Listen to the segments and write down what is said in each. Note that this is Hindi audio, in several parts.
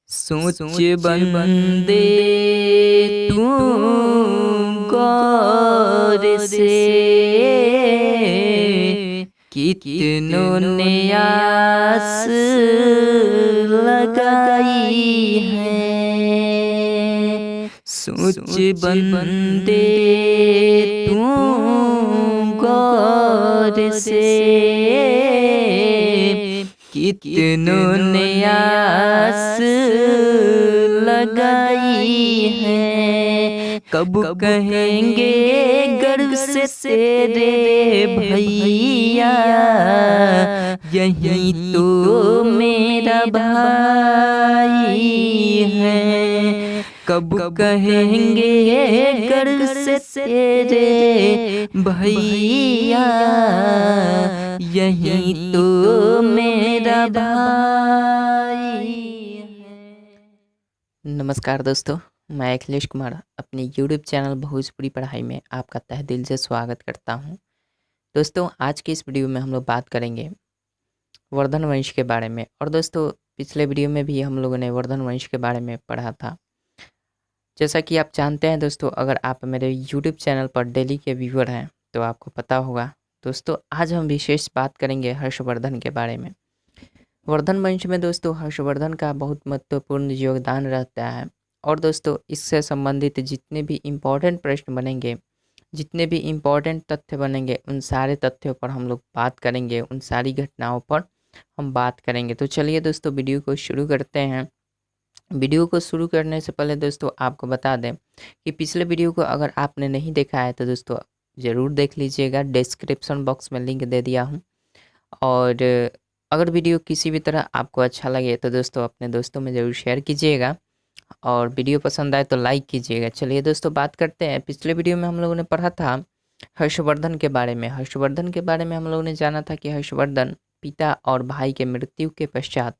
सोच बंदे तू गौर से, कितनों ने आस लगाई है। सोच बंदे तू गौर से, कितनों ने आस लगाई है। कब कहेंगे गर्व से तेरे भैया, यही तो मेरा भाई है। कब कहेंगे गर्व से तेरे भैया, यही तो मेरा भाई है। नमस्कार दोस्तों, मैं अखिलेश कुमार अपने YouTube चैनल भोजपुरी पढ़ाई में आपका तहे दिल से स्वागत करता हूं। दोस्तों, आज के इस वीडियो में हम लोग बात करेंगे वर्धन वंश के बारे में। और दोस्तों, पिछले वीडियो में भी हम लोगों ने वर्धन वंश के बारे में पढ़ा था। जैसा कि आप जानते हैं दोस्तों, अगर आप मेरे YouTube चैनल पर डेली के व्यूअर हैं तो आपको पता होगा। दोस्तों, आज हम विशेष बात करेंगे हर्षवर्धन के बारे में। वर्धन वंश में दोस्तों हर्षवर्धन का बहुत महत्वपूर्ण योगदान रहता है। और दोस्तों, इससे संबंधित जितने भी इम्पोर्टेंट प्रश्न बनेंगे, जितने भी इम्पोर्टेंट तथ्य बनेंगे, उन सारे तथ्यों पर हम लोग बात करेंगे, उन सारी घटनाओं पर हम बात करेंगे। तो चलिए दोस्तों, वीडियो को शुरू करते हैं। वीडियो को शुरू करने से पहले दोस्तों आपको बता दें कि पिछले वीडियो को अगर आपने नहीं देखा है तो दोस्तों ज़रूर देख लीजिएगा। डिस्क्रिप्शन बॉक्स में लिंक दे दिया हूँ। और अगर वीडियो किसी भी तरह आपको अच्छा लगे तो दोस्तों अपने दोस्तों में ज़रूर शेयर कीजिएगा, और वीडियो पसंद आए तो लाइक कीजिएगा। चलिए दोस्तों, बात करते हैं। पिछले वीडियो में हम लोगों ने पढ़ा था हर्षवर्धन के बारे में। हर्षवर्धन के बारे में हम लोगों ने जाना था कि हर्षवर्धन पिता और भाई के मृत्यु के पश्चात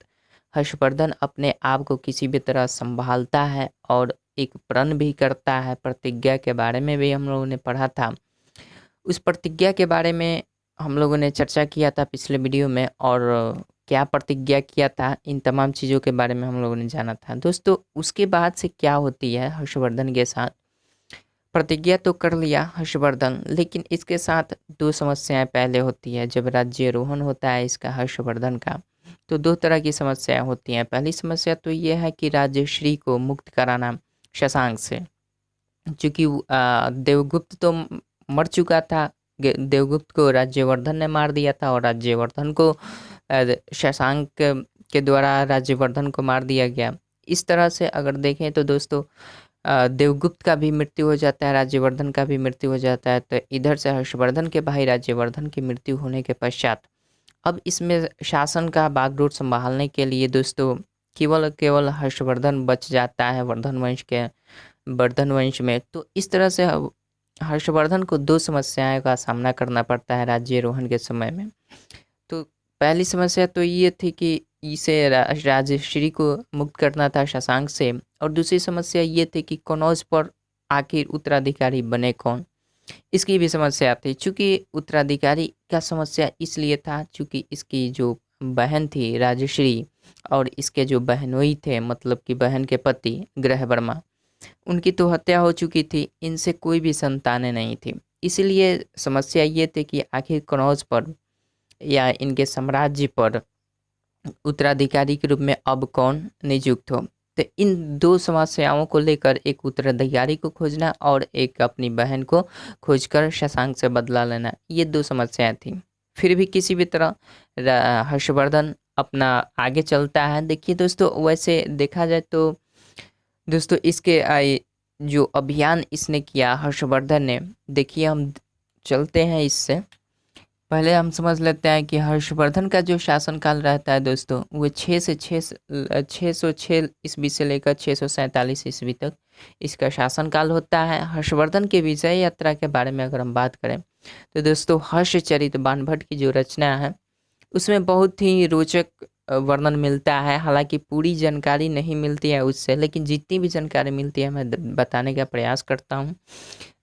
हर्षवर्धन अपने आप को किसी भी तरह संभालता है और एक प्रण भी करता है। प्रतिज्ञा के बारे में भी हम लोगों ने पढ़ा था। उस प्रतिज्ञा के बारे में हम लोगों ने चर्चा किया था पिछले वीडियो में, और क्या प्रतिज्ञा किया था, इन तमाम चीज़ों के बारे में हम लोगों ने जाना था। दोस्तों, उसके बाद से क्या होती है हर्षवर्धन के साथ। प्रतिज्ञा तो कर लिया हर्षवर्धन, लेकिन इसके साथ दो समस्याएं पहले होती है। जब राज्यारोहण होता है इसका, हर्षवर्धन का, तो दो तरह की समस्याएं होती हैं। पहली समस्या तो ये है कि राज्यश्री को मुक्त कराना शशांक से, चूँकि देवगुप्त तो मर चुका था। देवगुप्त को राज्यवर्धन ने मार दिया था, और राज्यवर्धन को शशांक के द्वारा राज्यवर्धन को मार दिया गया। इस तरह से अगर देखें तो दोस्तों देवगुप्त का भी मृत्यु हो जाता है, राज्यवर्धन का भी मृत्यु हो जाता है। तो इधर से हर्षवर्धन के भाई राज्यवर्धन की मृत्यु होने के पश्चात अब इसमें शासन का बागडोर संभालने के लिए दोस्तों केवल हर्षवर्धन बच जाता है वर्धन वंश में। तो इस तरह से हर्षवर्धन को दो समस्याओं का सामना करना पड़ता है राज्यारोहण के समय में। तो पहली समस्या तो ये थी कि इसे राजश्री को मुक्त करना था शशांक से, और दूसरी समस्या ये थी कि कनौज पर आखिर उत्तराधिकारी बने कौन, इसकी भी समस्या थी। चूँकि उत्तराधिकारी का समस्या इसलिए था चूँकि इसकी जो बहन थी राजश्री और इसके जो बहनोई थे, मतलब कि बहन के पति ग्रहवर्मा, उनकी तो हत्या हो चुकी थी। इनसे कोई भी संतानें नहीं थी। इसलिए समस्या ये थी कि आखिर कनौज पर या इनके साम्राज्य पर उत्तराधिकारी के रूप में अब कौन नियुक्त हो। तो इन दो समस्याओं को लेकर एक उत्तराधिकारी को खोजना और एक अपनी बहन को खोजकर शशांक से बदला लेना, ये दो समस्याएं थी। फिर भी किसी भी तरह हर्षवर्धन अपना आगे चलता है। देखिए दोस्तों, वैसे देखा जाए तो दोस्तों इसके जो अभियान इसने किया हर्षवर्धन ने, देखिए हम चलते हैं इससे पहले हम समझ लेते हैं कि हर्षवर्धन का जो शासनकाल रहता है दोस्तों, वो 606 ईस्वी से लेकर 647 ईस्वी तक इसका शासनकाल होता है। हर्षवर्धन के विजय यात्रा के बारे में अगर हम बात करें तो दोस्तों हर्षचरित बाणभट्ट की जो रचना है उसमें बहुत ही रोचक वर्णन मिलता है। हालांकि पूरी जानकारी नहीं मिलती है उससे, लेकिन जितनी भी जानकारी मिलती है मैं बताने का प्रयास करता हूँ।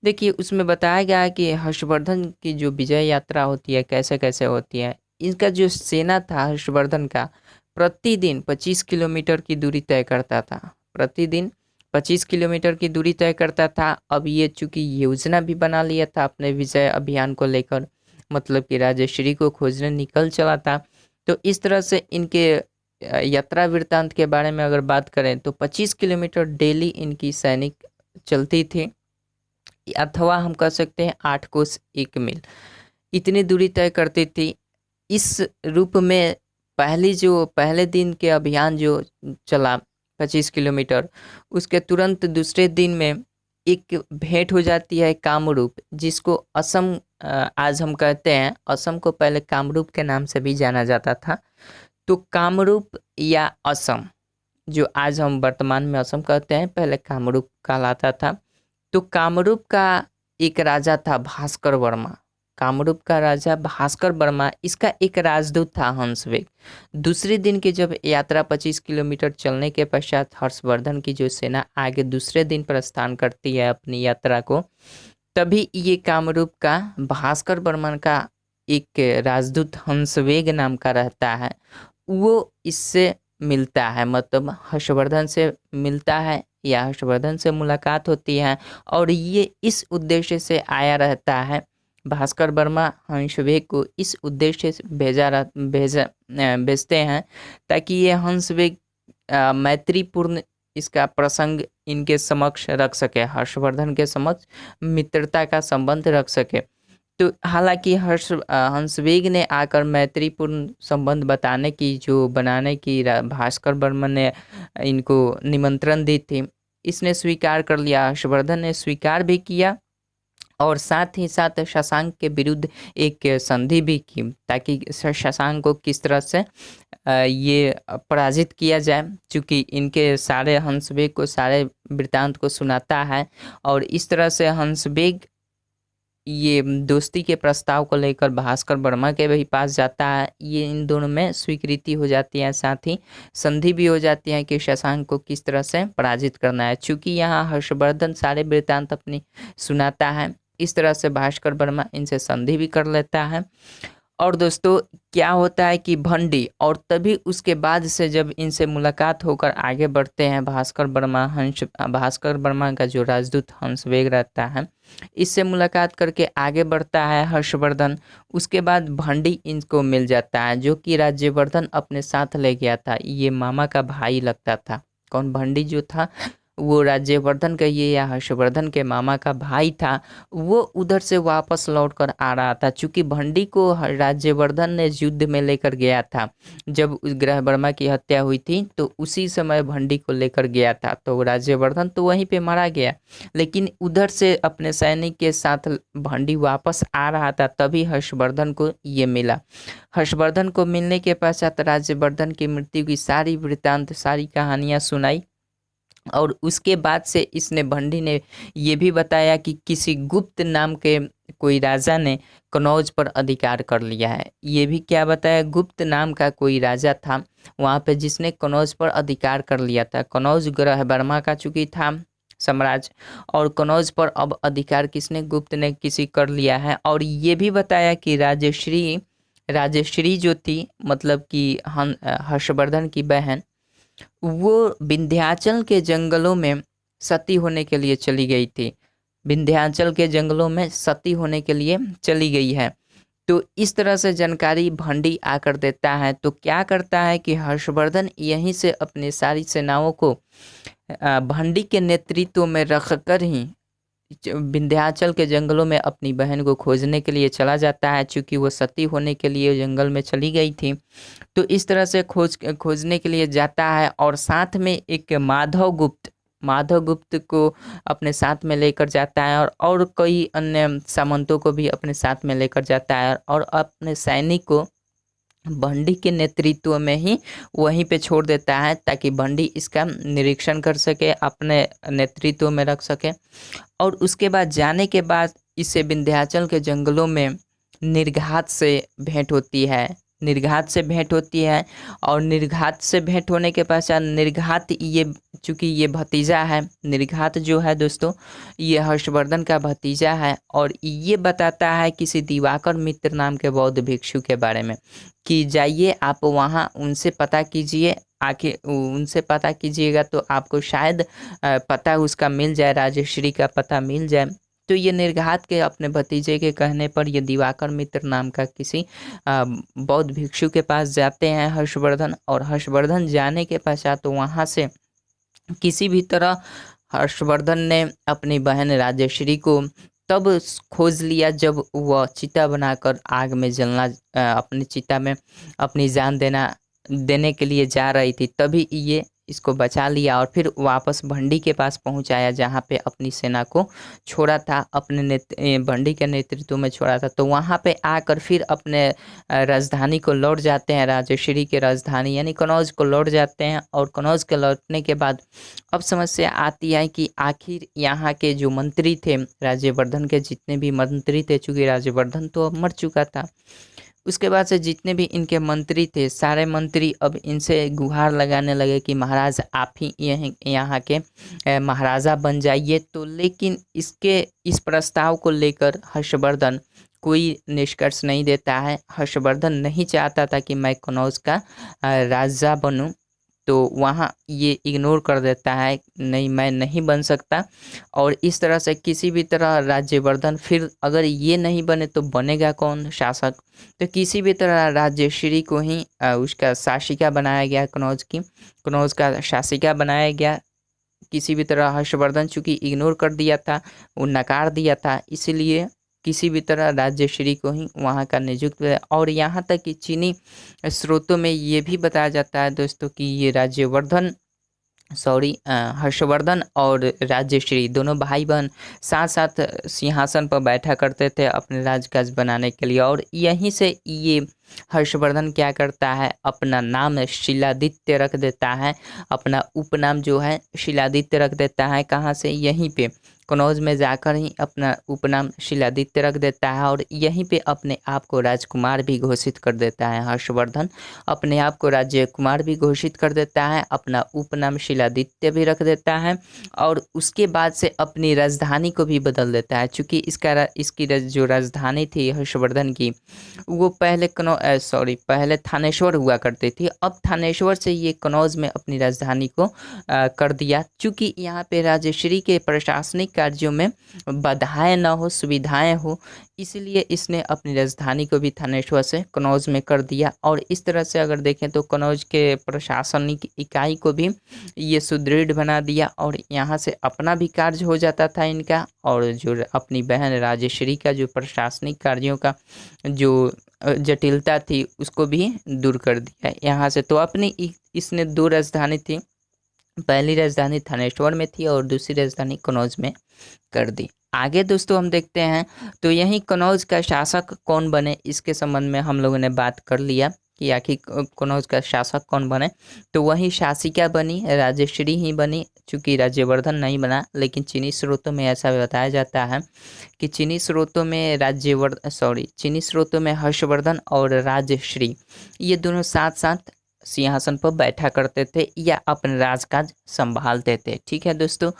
देखिए, उसमें बताया गया है कि हर्षवर्धन की जो विजय यात्रा होती है कैसे कैसे होती है। इनका जो सेना था हर्षवर्धन का प्रतिदिन 25 किलोमीटर की दूरी तय करता था। प्रतिदिन 25 किलोमीटर की दूरी तय करता था। अब ये चूँकि योजना भी बना लिया था अपने विजय अभियान को लेकर, मतलब कि राजश्री को खोजने निकल चला था। तो इस तरह से इनके यात्रा वृत्तांत के बारे में अगर बात करें तो 25 किलोमीटर डेली इनकी सैनिक चलती थी, अथवा हम कह सकते हैं 8 कोस 1 मील, इतनी दूरी तय करती थी। इस रूप में पहले दिन के अभियान जो चला 25 किलोमीटर, उसके तुरंत दूसरे दिन में एक भेंट हो जाती है कामरूप, जिसको असम आज हम कहते हैं। असम को पहले कामरूप के नाम से भी जाना जाता था। तो कामरूप या असम, जो आज हम वर्तमान में असम कहते हैं, पहले कामरूप कहलाता था। तो कामरूप का एक राजा था भास्कर वर्मा। कामरूप का राजा भास्कर वर्मा, इसका एक राजदूत था हंसवेग। दूसरे दिन की जब यात्रा 25 किलोमीटर चलने के पश्चात हर्षवर्धन की जो सेना आगे दूसरे दिन प्रस्थान करती है अपनी यात्रा को, तभी ये कामरूप का भास्कर वर्मा का एक राजदूत हंसवेग नाम का रहता है, वो इससे मिलता है, मतलब हर्षवर्धन से मिलता है या हर्षवर्धन से मुलाकात होती है। और ये इस उद्देश्य से आया रहता है, भास्कर वर्मा हंसवेग को इस उद्देश्य से भेजते हैं ताकि ये हंसवेग मैत्रीपूर्ण इसका प्रसंग इनके समक्ष रख सके, हर्षवर्धन के समक्ष मित्रता का संबंध रख सके। तो हालांकि हंसवेग ने आकर मैत्रीपूर्ण संबंध बनाने की भास्कर वर्मा ने इनको निमंत्रण दी थी, इसने स्वीकार कर लिया। हर्षवर्धन ने स्वीकार भी किया और साथ ही साथ शशांक के विरुद्ध एक संधि भी की, ताकि शशांक को किस तरह से ये पराजित किया जाए। चूँकि इनके सारे हंसवेग को सारे वृत्तांत को सुनाता है और इस तरह से हंसवेग ये दोस्ती के प्रस्ताव को लेकर भास्कर वर्मा के भी पास जाता है। ये इन दोनों में स्वीकृति हो जाती है, साथ ही संधि भी हो जाती है कि शशांक को किस तरह से पराजित करना है। चूँकि यहाँ हर्षवर्धन सारे वृत्तांत अपनी सुनाता है, इस तरह से भास्कर वर्मा इनसे संधि भी कर लेता है। और दोस्तों क्या होता है कि भंडी, और तभी उसके बाद से जब इनसे मुलाकात होकर आगे बढ़ते हैं भास्कर वर्मा का जो राजदूत हंसवेग रहता है, इससे मुलाकात करके आगे बढ़ता है हर्षवर्धन। उसके बाद भंडी इनको मिल जाता है, जो कि राज्यवर्धन अपने साथ ले गया था। ये मामा का भाई लगता था। कौन? भंडी जो था वो राज्यवर्धन कहिए या हर्षवर्धन के मामा का भाई था। वो उधर से वापस लौटकर आ रहा था। चूँकि भंडी को राज्यवर्धन ने युद्ध में लेकर गया था, जब उस ग्रह वर्मा की हत्या हुई थी तो उसी समय भंडी को लेकर गया था। तो राज्यवर्धन तो वहीं पे मारा गया, लेकिन उधर से अपने सैनिक के साथ भंडी वापस आ रहा था, तभी हर्षवर्धन को ये मिला। हर्षवर्धन को मिलने के पश्चात राज्यवर्धन की मृत्यु की सारी वृत्तांत, सारी कहानियाँ सुनाई। और उसके बाद से इसने भंडी ने ये भी बताया कि किसी गुप्त नाम के कोई राजा ने कनौज पर अधिकार कर लिया है। ये भी क्या बताया? गुप्त नाम का कोई राजा था वहाँ पे जिसने कनौज पर अधिकार कर लिया था। कनौज ग्रह वर्मा का चूँकि था साम्राज्य, और कनौज पर अब अधिकार किसने? गुप्त ने किसी कर लिया है। और ये भी बताया कि राजश्री जो थी, मतलब कि हर्षवर्धन की बहन, वो विंध्याचल के जंगलों में सती होने के लिए चली गई थी। विंध्याचल के जंगलों में सती होने के लिए चली गई है। तो इस तरह से जानकारी भंडी आकर देता है। तो क्या करता है कि हर्षवर्धन यहीं से अपनी सारी सेनाओं को भंडी के नेतृत्व में रखकर ही विंध्याचल के जंगलों में अपनी बहन को खोजने के लिए चला जाता है, क्योंकि वो सती होने के लिए जंगल में चली गई थी। तो इस तरह से खोजने के लिए जाता है, और साथ में एक माधव गुप्त को अपने साथ में लेकर जाता है, और कई अन्य सामंतों को भी अपने साथ में लेकर जाता है, और अपने सैनिक को भंडी के नेतृत्व में ही वहीं पे छोड़ देता है, ताकि भंडी इसका निरीक्षण कर सके, अपने नेतृत्व में रख सके। और उसके बाद जाने के बाद इसे विंध्याचल के जंगलों में निर्घात से भेंट होती है। और निर्घात से भेंट होने के पश्चात निर्घात ये चूँकि ये भतीजा है, निर्घात जो है दोस्तों ये हर्षवर्धन का भतीजा है, और ये बताता है किसी दिवाकर मित्र नाम के बौद्ध भिक्षु के बारे में कि जाइए आप वहाँ उनसे पता कीजिए, आखिर उनसे पता कीजिएगा तो आपको शायद पता उसका मिल जाए, राजश्री का पता मिल जाए। तो ये निर्घात के अपने भतीजे के कहने पर ये दिवाकर मित्र नाम का किसी बौद्ध भिक्षु के पास जाते हैं हर्षवर्धन, और हर्षवर्धन जाने के पश्चात तो वहाँ से किसी भी तरह हर्षवर्धन ने अपनी बहन राजश्री को तब खोज लिया जब वह चिता बनाकर आग में जलना अपनी चिता में अपनी जान देने के लिए जा रही थी, तभी ये इसको बचा लिया और फिर वापस भंडी के पास पहुंचाया जहां पे अपनी सेना को छोड़ा था, अपने भंडी के नेतृत्व में छोड़ा था। तो वहां पे आकर फिर अपने राजधानी को लौट जाते हैं, राजश्री की राजधानी यानी कनौज को लौट जाते हैं। और कनौज के लौटने के बाद अब समस्या आती है कि आखिर यहाँ के जो मंत्री थे, राज्यवर्धन के जितने भी मंत्री थे, चूँकि राज्यवर्धन तो अब मर चुका था, उसके बाद से जितने भी इनके मंत्री थे सारे मंत्री अब इनसे गुहार लगाने लगे कि महाराज आप ही यहाँ के महाराजा बन जाइए। तो लेकिन इस प्रस्ताव को लेकर हर्षवर्धन कोई निष्कर्ष नहीं देता है। हर्षवर्धन नहीं चाहता था कि मैं कनौज का राजा बनूं, तो वहाँ ये इग्नोर कर देता है, नहीं मैं नहीं बन सकता। और इस तरह से किसी भी तरह राज्यवर्धन फिर अगर ये नहीं बने तो बनेगा कौन शासक, तो किसी भी तरह राजश्री को ही उसका शासिका बनाया गया, कनौज का शासिका बनाया गया। किसी भी तरह हर्षवर्धन चूँकि इग्नोर कर दिया था, वो नकार दिया था, इसीलिए किसी भी तरह राजश्री को ही वहाँ का नियुक्त है। और यहाँ तक कि चीनी स्रोतों में ये भी बताया जाता है दोस्तों कि ये हर्षवर्धन और राजश्री दोनों भाई बहन साथ साथ सिंहासन पर बैठा करते थे अपने राजकाज बनाने के लिए। और यहीं से ये हर्षवर्धन क्या करता है, अपना नाम शिलादित्य रख देता है, अपना उपनाम जो है शिलादित्य रख देता है। कहाँ से, यहीं पे कनौज में जाकर ही अपना उपनाम शिलादित्य रख देता है, और यहीं पे अपने आप को राजकुमार भी घोषित कर देता है। हर्षवर्धन अपने आप को राजकुमार भी घोषित कर देता है, अपना उपनाम शिलादित्य भी रख देता है, और उसके बाद से अपनी राजधानी को भी बदल देता है। चूँकि इसकी जो राजधानी थी हर्षवर्धन की, वो पहले थानेश्वर हुआ करती थी, अब थानेश्वर से ये कनौज में अपनी राजधानी को कर दिया। चूँकि यहाँ पे राजश्री के प्रशासनिक कार्यों में बाधाएं न हो, सुविधाएं हो, इसलिए इसने अपनी राजधानी को भी थानेश्वर से कनौज में कर दिया। और इस तरह से अगर देखें तो कनौज के प्रशासनिक इकाई को भी ये सुदृढ़ बना दिया, और यहाँ से अपना भी कार्य हो जाता था इनका, और जो अपनी बहन राजश्री का जो प्रशासनिक कार्यों का जो जटिलता थी उसको भी दूर कर दिया यहाँ से। तो अपनी इसने दो राजधानी थी, पहली राजधानी थानेश्वर में थी और दूसरी राजधानी कनौज में कर दी। आगे दोस्तों हम देखते हैं, तो यहीं कनौज का शासक कौन बने इसके संबंध में हम लोगों ने बात कर लिया कि आखिर कनौज का शासक कौन बने। तो वही शासिका बनी, राजश्री ही बनी, चूँकि राज्यवर्धन नहीं बना। लेकिन चीनी स्रोतों में ऐसा बताया जाता है कि चीनी स्रोतों में हर्षवर्धन और राजश्री ये दोनों साथ साथ सिंहासन पर बैठा करते थे या अपने राजकाज संभालते थे। ठीक है दोस्तों,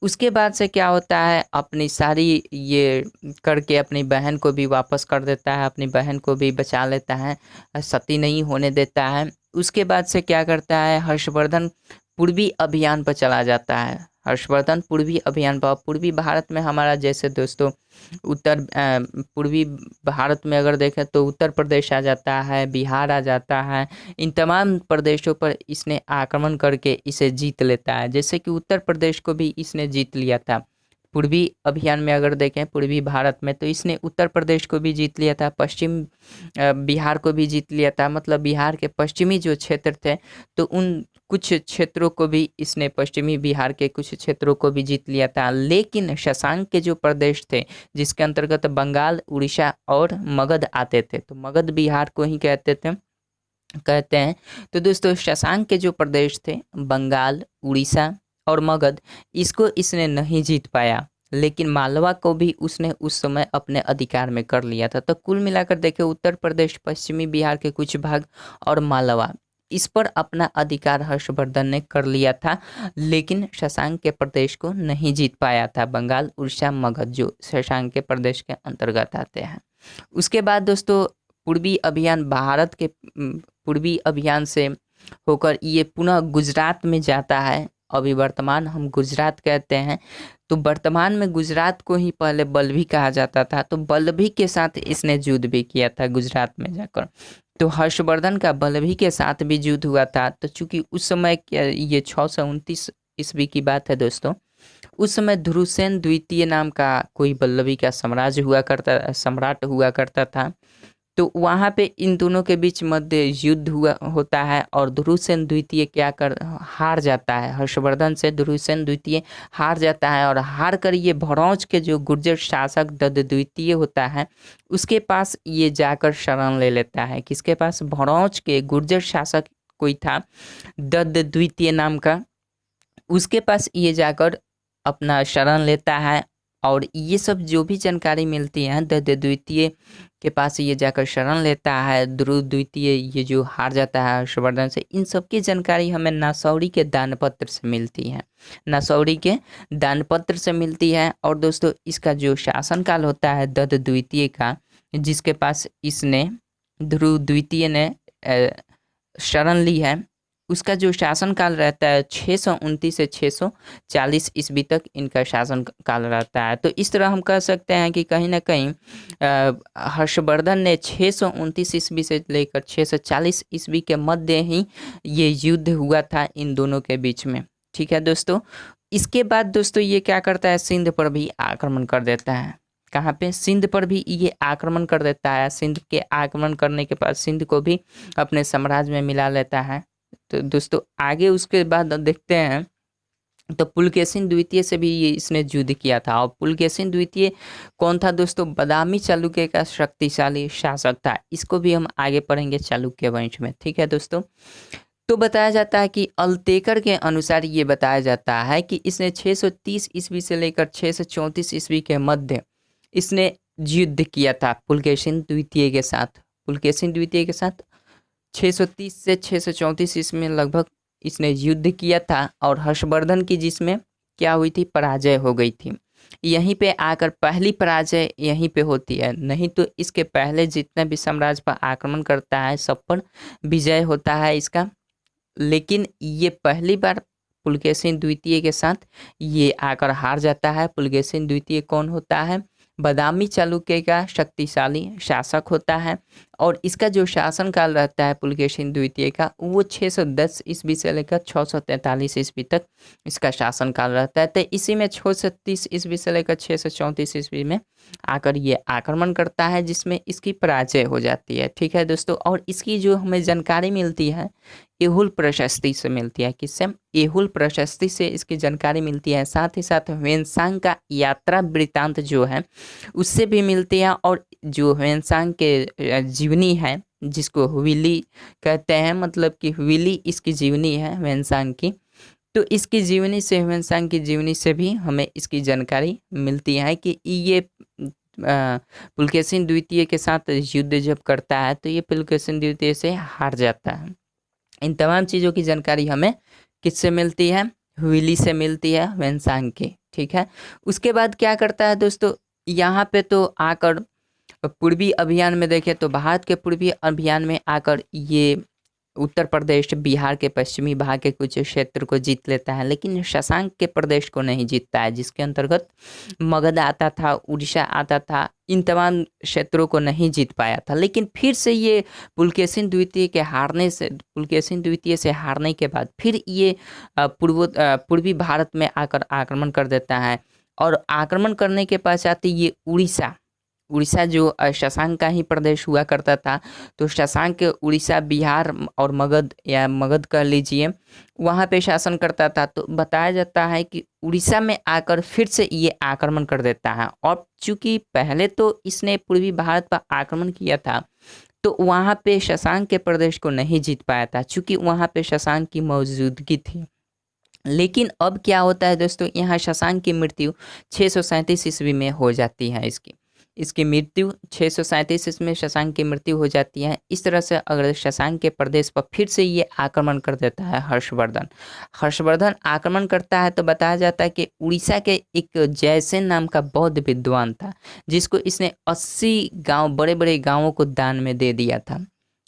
उसके बाद से क्या होता है, अपनी सारी ये करके अपनी बहन को भी वापस कर देता है, अपनी बहन को भी बचा लेता है, सती नहीं होने देता है। उसके बाद से क्या करता है, हर्षवर्धन पूर्वी अभियान पर चला जाता है। हर्षवर्धन पूर्वी अभियान पर, पूर्वी भारत में हमारा जैसे दोस्तों पूर्वी भारत में अगर देखें तो उत्तर प्रदेश आ जाता है, बिहार आ जाता है, इन तमाम प्रदेशों पर इसने आक्रमण करके इसे जीत लेता है। जैसे कि उत्तर प्रदेश को भी इसने जीत लिया था पूर्वी अभियान में, अगर देखें पूर्वी भारत में, तो इसने उत्तर प्रदेश को भी जीत लिया था, पश्चिम बिहार को भी जीत लिया था। मतलब बिहार के पश्चिमी जो क्षेत्र थे तो उन कुछ क्षेत्रों को भी इसने, पश्चिमी बिहार के कुछ क्षेत्रों को भी जीत लिया था। लेकिन शशांक के जो प्रदेश थे जिसके अंतर्गत बंगाल, उड़ीसा और मगध आते थे, तो मगध बिहार को ही कहते हैं। तो दोस्तों शशांक के जो प्रदेश थे बंगाल, उड़ीसा और मगध, इसको इसने नहीं जीत पाया, लेकिन मालवा को भी उसने उस समय अपने अधिकार में कर लिया था। तो कुल मिलाकर देखें उत्तर प्रदेश, पश्चिमी बिहार के कुछ भाग और मालवा, इस पर अपना अधिकार हर्षवर्धन ने कर लिया था, लेकिन शशांक के प्रदेश को नहीं जीत पाया था। बंगाल, उड़ीसा, मगध जो शशांक के प्रदेश के अंतर्गत आते हैं। उसके बाद दोस्तों पूर्वी अभियान, भारत के पूर्वी अभियान से होकर ये पुनः गुजरात में जाता है। अभी वर्तमान हम गुजरात कहते हैं, तो वर्तमान में गुजरात को ही पहले बल्लभी कहा जाता था। तो बल्लभी के साथ इसने युद्ध भी किया था गुजरात में जाकर। तो हर्षवर्धन का बल्लभी के साथ भी युद्ध हुआ था। तो चूंकि उस समय ये 629 ईस्वी की बात है दोस्तों, उस समय ध्रुवसेन द्वितीय नाम का कोई बल्लभी का सम्राट हुआ करता था। तो वहाँ पे इन दोनों के बीच मध्य युद्ध होता है और ध्रुवसेन द्वितीय हार जाता है। हर्षवर्धन से ध्रुवसेन द्वितीय हार जाता है और हार कर ये भरौंज के जो गुर्जर शासक दत्त द्वितीय होता है उसके पास ये जाकर शरण ले लेता है। किसके पास? भरौंज के गुर्जर शासक कोई था दत्त द्वितीय नाम का, उसके पास ये जाकर अपना शरण लेता है। और ये सब जो भी जानकारी मिलती है, दत्त द्वितीय के पास ये जाकर शरण लेता है, ध्रुव द्वितीय ये जो हार जाता है हर्षवर्धन से, इन सब की जानकारी हमें नासौरी के दानपत्र से मिलती है। नासौरी के दानपत्र से मिलती है। और दोस्तों इसका जो शासनकाल होता है दत्त द्वितीय का, जिसके पास इसने ध्रुव द्वितीय ने शरण ली है, उसका जो शासनकाल रहता है 629 से 640 ईस्वी तक इनका शासनकाल रहता है। तो इस तरह हम कह सकते हैं कि कहीं ना कहीं हर्षवर्धन ने 629 ईस्वी से लेकर 640 ईस्वी के मध्य ही ये युद्ध हुआ था इन दोनों के बीच में। ठीक है दोस्तों। इसके बाद दोस्तों ये क्या करता है, सिंध पर भी आक्रमण कर देता है। कहाँ पे? सिंध पर भी ये आक्रमण कर देता है। सिंध के आक्रमण करने के बाद सिंध को भी अपने साम्राज्य में मिला लेता है। तो दोस्तों आगे उसके बाद देखते हैं, तो पुलकेशिन द्वितीय से भी ये इसने युद्ध किया था। और पुलकेशिन द्वितीय कौन था दोस्तों? बादामी चालुक्य का शक्तिशाली शासक था। इसको भी हम आगे पढ़ेंगे चालुक्य वंश में। ठीक है दोस्तों। तो बताया जाता है कि अल्तेकर के अनुसार ये बताया जाता है कि इसने 630 ईस्वी से लेकर 634 ईस्वी के मध्य इसने युद्ध किया था पुलकेशिन द्वितीय के साथ। पुलकेशिन द्वितीय के साथ 630 से 634 ईस्वी में लगभग इसने युद्ध किया था। और हर्षवर्धन की जिसमें क्या हुई थी, पराजय हो गई थी। यहीं पे आकर पहली पराजय यहीं पे होती है, नहीं तो इसके पहले जितने भी साम्राज्य पर आक्रमण करता है सब पर विजय होता है इसका। लेकिन ये पहली बार पुलकेशिन द्वितीय के साथ ये आकर हार जाता है। पुलकेशिन द्वितीय कौन होता है? बादामी चालुक्य का शक्तिशाली शासक होता है। और इसका जो शासनकाल रहता है पुलकेशिन द्वितीय का, वो 610 ईस्वी से लेकर 643 ईस्वी तक इसका शासनकाल रहता है। तो इसी में 630 ईस्वी से लेकर 634 ईस्वी में आकर ये आक्रमण करता है, जिसमें इसकी पराजय हो जाती है। ठीक है दोस्तों। और इसकी जो हमें जानकारी मिलती है एहुल प्रशस्ति से मिलती है। किससे? एहुल प्रशस्ति से इसकी जानकारी मिलती है। साथ ही साथ ह्वेनसांग का यात्रा वृत्तांत जो है उससे भी मिलती है। और जो ह्वेनसांग के जीवनी है, जिसको हुइली कहते हैं, मतलब कि हुइली इसकी जीवनी है ह्वेनसांग की, तो इसकी जीवनी से, ह्वेनसांग की जीवनी से भी हमें इसकी जानकारी मिलती है कि ये पुलकेशिन द्वितीय के साथ युद्ध जब करता है तो ये पुलकेशिन द्वितीय से हार जाता है। इन तमाम चीज़ों की जानकारी हमें किससे मिलती है? हुइली से मिलती है, ह्वेनसांग की। ठीक है। उसके बाद क्या करता है दोस्तों, यहाँ पे तो आकर पूर्वी अभियान में देखें तो भारत के पूर्वी अभियान में आकर ये उत्तर प्रदेश, बिहार के पश्चिमी भाग के कुछ क्षेत्र को जीत लेता है, लेकिन शशांक के प्रदेश को नहीं जीतता है, जिसके अंतर्गत मगध आता था, उड़ीसा आता था। इन तमाम क्षेत्रों को नहीं जीत पाया था। लेकिन फिर से ये पुलकेशिन द्वितीय से हारने के बाद फिर ये पूर्वी भारत में आकर आक्रमण कर देता है। और आक्रमण करने के पश्चात ये उड़ीसा जो शशांक का ही प्रदेश हुआ करता था, तो शशांक उड़ीसा, बिहार और मगध, या मगध कह लीजिए, वहाँ पे शासन करता था। तो बताया जाता है कि उड़ीसा में आकर फिर से ये आक्रमण कर देता है। और चूंकि पहले तो इसने पूर्वी भारत पर आक्रमण किया था तो वहाँ पे शशांक के प्रदेश को नहीं जीत पाया था, चूँकि वहाँ पे शशांक की मौजूदगी थी। लेकिन अब क्या होता है दोस्तों, यहाँ शशांक की मृत्यु 637 ईस्वी में हो जाती है इसकी। इसकी मृत्यु 637 ईस्वी में शशांक की मृत्यु हो जाती है। इस तरह से अगर शशांक के प्रदेश पर फिर से ये आक्रमण कर देता है हर्षवर्धन आक्रमण करता है, तो बताया जाता है कि उड़ीसा के एक जयसेन नाम का बौद्ध विद्वान था, जिसको इसने 80 गांव, बड़े बड़े गांवों को दान में दे दिया था।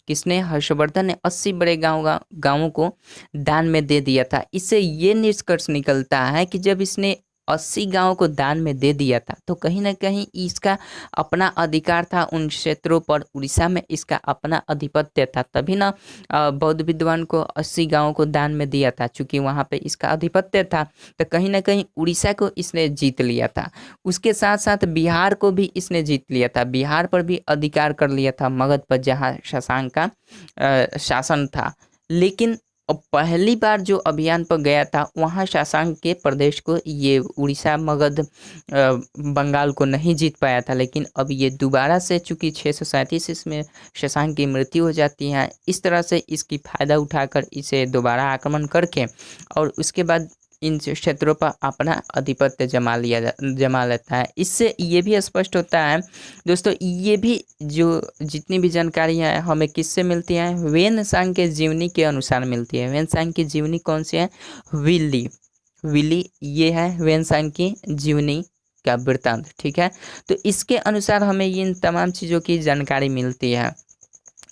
किसने? हर्षवर्धन ने 80 बड़े गांवों को दान में दे दिया था। इससे ये निष्कर्ष निकलता है कि जब इसने 80 गांवों को दान में दे दिया था, तो कहीं ना कहीं इसका अपना अधिकार था उन क्षेत्रों पर, उड़ीसा में इसका अपना आधिपत्य था। तभी ना बौद्ध विद्वान को 80 गांवों को दान में दिया था, चूंकि वहाँ पे इसका आधिपत्य था। तो कहीं ना कहीं उड़ीसा को इसने जीत लिया था। उसके साथ साथ बिहार को भी इसने जीत लिया था, बिहार पर भी अधिकार कर लिया था, मगध पर, जहाँ शशांक का शासन था। लेकिन पहली बार जो अभियान पर गया था, वहाँ शशांक के प्रदेश को, ये उड़ीसा, मगध, बंगाल को नहीं जीत पाया था। लेकिन अब ये दोबारा से, चूंकि 637 इसमें शशांक की मृत्यु हो जाती है, इस तरह से इसकी फायदा उठाकर इसे दोबारा आक्रमण करके और उसके बाद इन क्षेत्रों पर अपना आधिपत्य जमा लेता है। इससे ये भी स्पष्ट होता है दोस्तों, ये भी जो जितनी भी जानकारियाँ हैं हमें किससे मिलती हैं? ह्वेन-त्सांग के जीवनी के अनुसार मिलती है। ह्वेन-त्सांग की जीवनी कौन सी है? विली ये है ह्वेन-त्सांग की जीवनी का वृत्तांत, ठीक है। तो इसके अनुसार हमें इन तमाम चीज़ों की जानकारी मिलती है।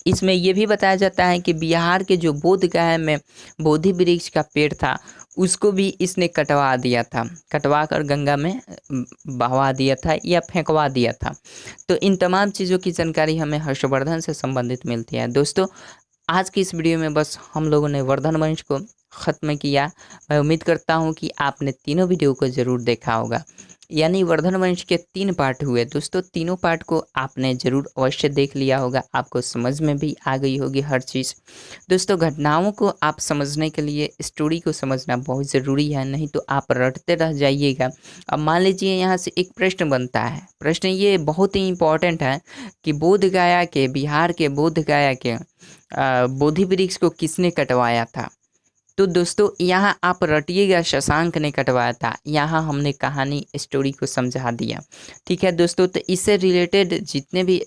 इसमें यह भी बताया जाता है कि बिहार के जो बोधगया में बोधि वृक्ष का पेड़ था, उसको भी इसने कटवा दिया था, कटवा कर गंगा में बहवा दिया था या फेंकवा दिया था। तो इन तमाम चीज़ों की जानकारी हमें हर्षवर्धन से संबंधित मिलती है। दोस्तों, आज की इस वीडियो में बस हम लोगों ने वर्धन वंश को ख़त्म किया। मैं उम्मीद करता हूँ कि आपने तीनों वीडियो को ज़रूर देखा होगा। यानी वर्धन वंश के 3 पार्ट हुए दोस्तों, तीनों पार्ट को आपने ज़रूर अवश्य देख लिया होगा, आपको समझ में भी आ गई होगी हर चीज़। दोस्तों, घटनाओं को आप समझने के लिए स्टोरी को समझना बहुत ज़रूरी है, नहीं तो आप रटते रह जाइएगा। अब मान लीजिए यहाँ से एक प्रश्न बनता है, प्रश्न ये बहुत ही इम्पोर्टेंट है कि बोधगया के, बिहार के बोधगया के बोधि वृक्ष को किसने कटवाया था? तो दोस्तों, यहाँ आप रटिएगा, शशांक ने कटवाया था। यहाँ हमने कहानी, स्टोरी को समझा दिया, ठीक है दोस्तों। तो इससे रिलेटेड जितने भी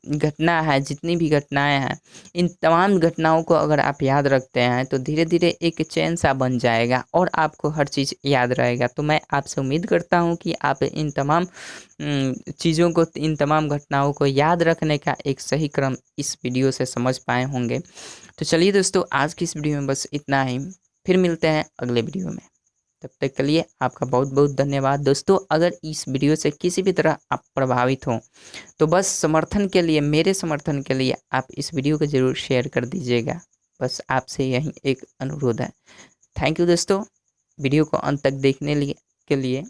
घटना है, जितनी भी घटनाएं हैं, इन तमाम घटनाओं को अगर आप याद रखते हैं तो धीरे धीरे एक चैन सा बन जाएगा और आपको हर चीज़ याद रहेगा। तो मैं आपसे उम्मीद करता हूं कि आप इन तमाम चीज़ों को, इन तमाम घटनाओं को याद रखने का एक सही क्रम इस वीडियो से समझ पाए होंगे। तो चलिए दोस्तों, आज की इस वीडियो में बस इतना ही। फिर मिलते हैं अगले वीडियो में। तब तक के लिए आपका बहुत बहुत धन्यवाद। दोस्तों, अगर इस वीडियो से किसी भी तरह आप प्रभावित हों तो बस समर्थन के लिए, मेरे समर्थन के लिए आप इस वीडियो को ज़रूर शेयर कर दीजिएगा। बस आपसे यही एक अनुरोध है। थैंक यू दोस्तों, वीडियो को अंत तक देखने के लिए।